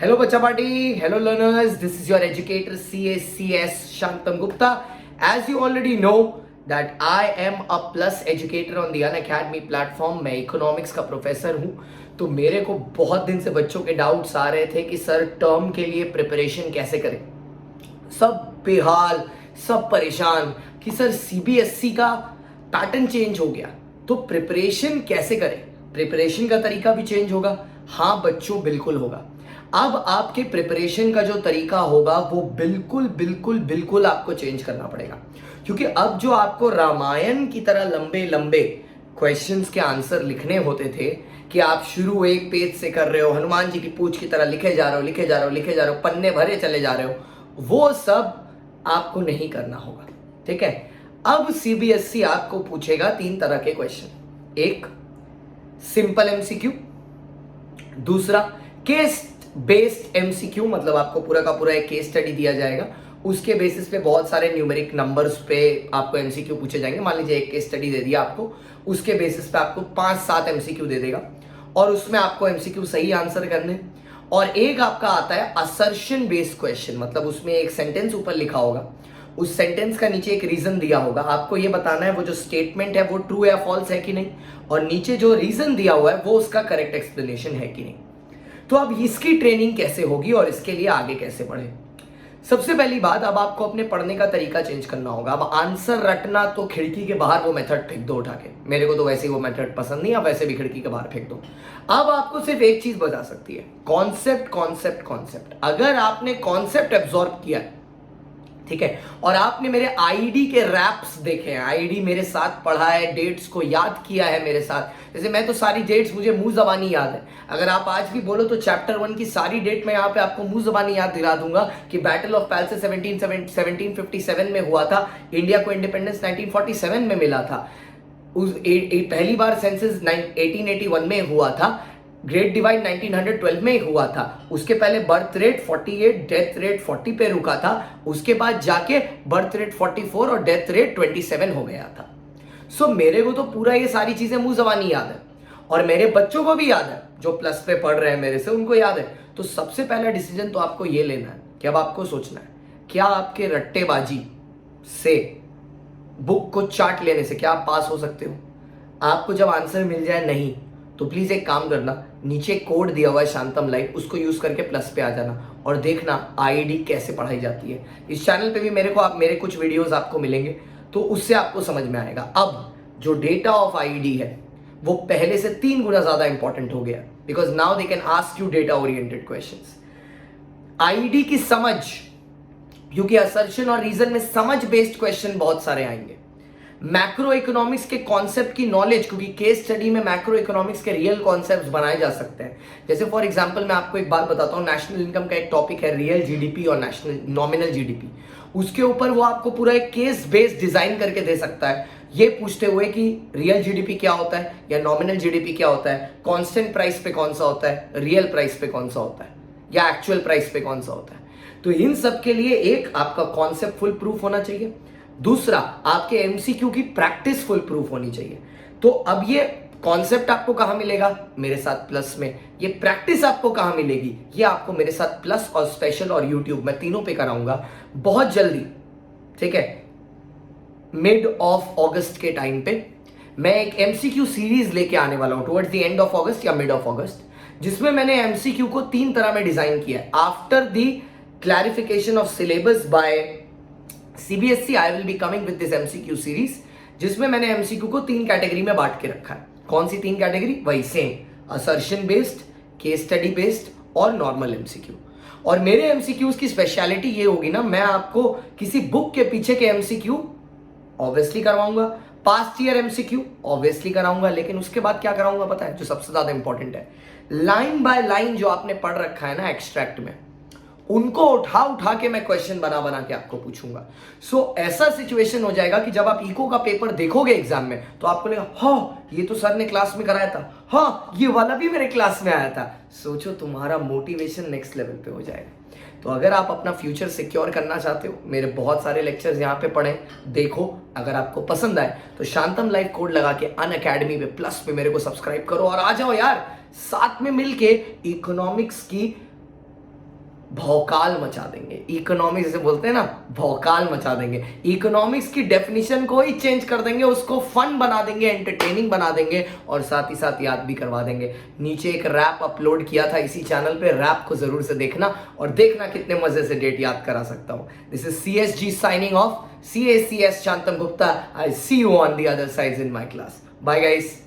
Hello Bacha Party, hello learners, this is your educator CACS Shantam Gupta. As you already know that I am a plus educator on the Unacademy platform. मैं economics का professor हूँ. तो मेरे को बहुत दिन से बच्चों के डाउट्स आ रहे थे कि सर टर्म के लिए प्रिपरेशन कैसे करें. सब बेहाल, सब परेशान कि सर सीबीएसई का पैटर्न चेंज हो गया तो प्रिपरेशन कैसे करें. प्रिपरेशन का तरीका भी चेंज होगा. हाँ बच्चों, बिल्कुल होगा. अब आपके प्रिपरेशन का जो तरीका होगा वो बिल्कुल बिल्कुल बिल्कुल आपको चेंज करना पड़ेगा, क्योंकि अब जो आपको रामायण की तरह लंबे लंबे क्वेश्चंस के आंसर लिखने होते थे कि आप शुरू एक पेज से कर रहे हो, हनुमान जी की पूछ की तरह लिखे जा रहे हो, पन्ने भरे चले जा रहे हो, वो सब आपको नहीं करना होगा. ठीक है. अब सीबीएसई आपको पूछेगा 3 तरह के क्वेश्चन. एक सिंपल एमसीक्यू, दूसरा केस बेस्ड एमसीक्यू, मतलब आपको पूरा का पूरा एक केस स्टडी दिया जाएगा, उसके बेसिस पे बहुत सारे न्यूमेरिक नंबर्स पे आपको एमसीक्यू पूछे जाएंगे. मान लीजिए एक केस स्टडी दे दिया आपको, उसके बेसिस पे आपको 5-7 एमसीक्यू दे देगा और उसमें आपको एमसीक्यू सही आंसर करने. और एक आपका आता है असर्शन बेस्ड क्वेश्चन, मतलब उसमें एक सेंटेंस ऊपर लिखा होगा, उस सेंटेंस का नीचे एक रीजन दिया होगा, आपको ये बताना है वो जो स्टेटमेंट है वो ट्रू या फॉल्स है कि नहीं, और नीचे जो रीजन दिया हुआ है वो उसका करेक्ट एक्सप्लेनेशन है कि नहीं. तो अब इसकी ट्रेनिंग कैसे होगी और इसके लिए आगे कैसे बढ़े. सबसे पहली बात, अब आपको अपने पढ़ने का तरीका चेंज करना होगा. अब आंसर रटना तो खिड़की के बाहर वो मेथड फेंक दो उठा के. मेरे को तो वैसे ही वो मेथड पसंद नहीं, अब वैसे भी खिड़की के बाहर फेंक दो. अब आपको सिर्फ एक चीज बता सकती है, कॉन्सेप्ट कॉन्सेप्ट कॉन्सेप्ट. अगर आपने कॉन्सेप्ट एब्जॉर्ब किया है, ठीक है, और आपने मेरे आईडी के रैप्स देखे हैं, आईडी मेरे साथ पढ़ा है, डेट्स को याद किया है मेरे साथ. जैसे मैं तो सारी डेट्स मुझे मुंह जबानी याद है. अगर आप आज भी बोलो तो चैप्टर 1 की सारी डेट मैं यहाँ पे आपको मुंह जबानी याद दिला दूंगा कि बैटल ऑफ पैल्से 1757 में हुआ था, इंडिया को इंडिपेंडेंस 1947 में मिला था, पहली बार सेंसस 1881 में हुआ था, ग्रेट डिवाइड 1912 में हुआ था, उसके पहले बर्थ रेट 48, डेथ रेट 40 पे रुका था, उसके बाद जाके बर्थ रेट 44 और डेथ रेट 27 हो गया था. सो मेरे को तो पूरा ये सारी चीजें मुंह जबानी याद है और मेरे बच्चों को भी याद है, जो प्लस पे पढ़ रहे हैं मेरे से उनको याद है. तो सबसे पहला डिसीजन तो आपको ये लेना है कि अब आपको सोचना है, क्या आपके रट्टेबाजी से, बुक को चार्ट लेने से क्या आप पास हो सकते हो. आपको जब आंसर मिल जाए नहीं, तो प्लीज एक काम करना, नीचे कोड दिया हुआ है शांतम लाइव, उसको यूज करके प्लस पे आ जाना और देखना आईडी कैसे पढ़ाई जाती है. इस चैनल पे भी मेरे कुछ वीडियोस आपको मिलेंगे, तो उससे आपको समझ में आएगा. अब जो डेटा ऑफ आईडी है वो पहले से 3 गुना ज्यादा इंपॉर्टेंट हो गया, because now they can ask you data oriented questions. ID की समझ, क्योंकि असर्शन और रीजन में समझ बेस्ड क्वेश्चन बहुत सारे आएंगे. मैक्रो इकोनॉमिक्स के कॉन्सेप्ट की नॉलेज, क्योंकि केस स्टडी में मैक्रो इकोनॉमिक्स के रियल कॉन्सेप्ट्स बनाए जा सकते हैं. जैसे फॉर एग्जांपल मैं आपको एक बात बताता हूं, नेशनल इनकम का एक टॉपिक है रियल जीडीपी और नेशनल नॉमिनल जीडीपी. उसके ऊपर वो आपको पूरा एक केस बेस्ड डिजाइन करके दे सकता है, ये पूछते हुए कि रियल जीडीपी क्या होता है या नॉमिनल जीडीपी क्या होता है, कांस्टेंट प्राइस पे कौन सा होता है, रियल प्राइस पे कौन सा होता है, या एक्चुअल प्राइस पे कौन सा होता है. तो इन सब के लिए एक आपका कॉन्सेप्ट फुल प्रूफ होना चाहिए, दूसरा आपके एमसीक्यू की प्रैक्टिस फुल प्रूफ होनी चाहिए. तो अब ये कॉन्सेप्ट आपको कहां मिलेगा, मेरे साथ प्लस में. ये प्रैक्टिस आपको कहां मिलेगी, ये आपको मेरे साथ प्लस और स्पेशल और यूट्यूब, मैं तीनों पे कराऊंगा बहुत जल्दी. ठीक है, मिड ऑफ अगस्त के टाइम पे मैं एक एमसीक्यू सीरीज लेके आने वाला हूं, टुवर्ड्स द एंड ऑफ अगस्त या मिड ऑफ अगस्त, जिसमें मैंने एमसीक्यू को 3 तरह में डिजाइन किया है. After the clarification of syllabus by CBSE I will be coming with this MCQ series, जिसमें मैंने MCQ को 3 कैटेगरी में बांट के रखा है. कौन सी 3 कैटेगरी, वही same, assertion based, case study based और नॉर्मल MCQ. और मेरे MCQs की स्पेशलिटी ये होगी ना, मैं आपको किसी बुक के पीछे के MCQ ऑब्वियसली करवाऊंगा, पास्ट ईयर MCQ ऑब्वियसली कराऊंगा, लेकिन उसके बाद क्या कराऊंगा पता है, जो सबसे ज्यादा इंपॉर्टेंट है, लाइन बाय लाइन जो आपने पढ़ रखा है ना एक्सट्रैक्ट में, उनको उठा के मैं क्वेश्चन बना के आपको पूछूंगा. सो ऐसा सिचुएशन हो जाएगा कि जब आप इको का पेपर देखोगे एग्जाम में, तो आपको लगेगा हाँ ये तो सर ने क्लास में कराया था, हाँ ये वाला भी मेरे क्लास में आया था. सोचो तुम्हारा मोटिवेशन नेक्स्ट लेवल पे हो जाएगा. तो अगर आप अपना फ्यूचर सिक्योर करना चाहते हो, मेरे बहुत सारे लेक्चर्स यहाँ पे पढ़े, देखो, अगर आपको पसंद आए तो शांतम लाइव कोड लगा के अनअकैडमी पे प्लस पे मेरे को सब्सक्राइब करो और आ जाओ यार, साथ में मिलके इकोनॉमिक्स की भौकाल मचा देंगे। इकोनॉमिक्स जैसे बोलते हैं ना, भौकाल मचा देंगे। इकोनॉमिक्स की डेफिनेशन को ही चेंज कर देंगे, उसको फन बना देंगे, एंटरटेनिंग बना देंगे और साथ ही साथ याद भी करवा देंगे। नीचे एक रैप अपलोड किया था इसी चैनल पे, रैप को जरूर से देखना और देखना कितने मजे से डेट याद करा सकता हूं। This is CSG signing off, CACS Shantam Gupta. I see you on the other sides in my class. Bye guys.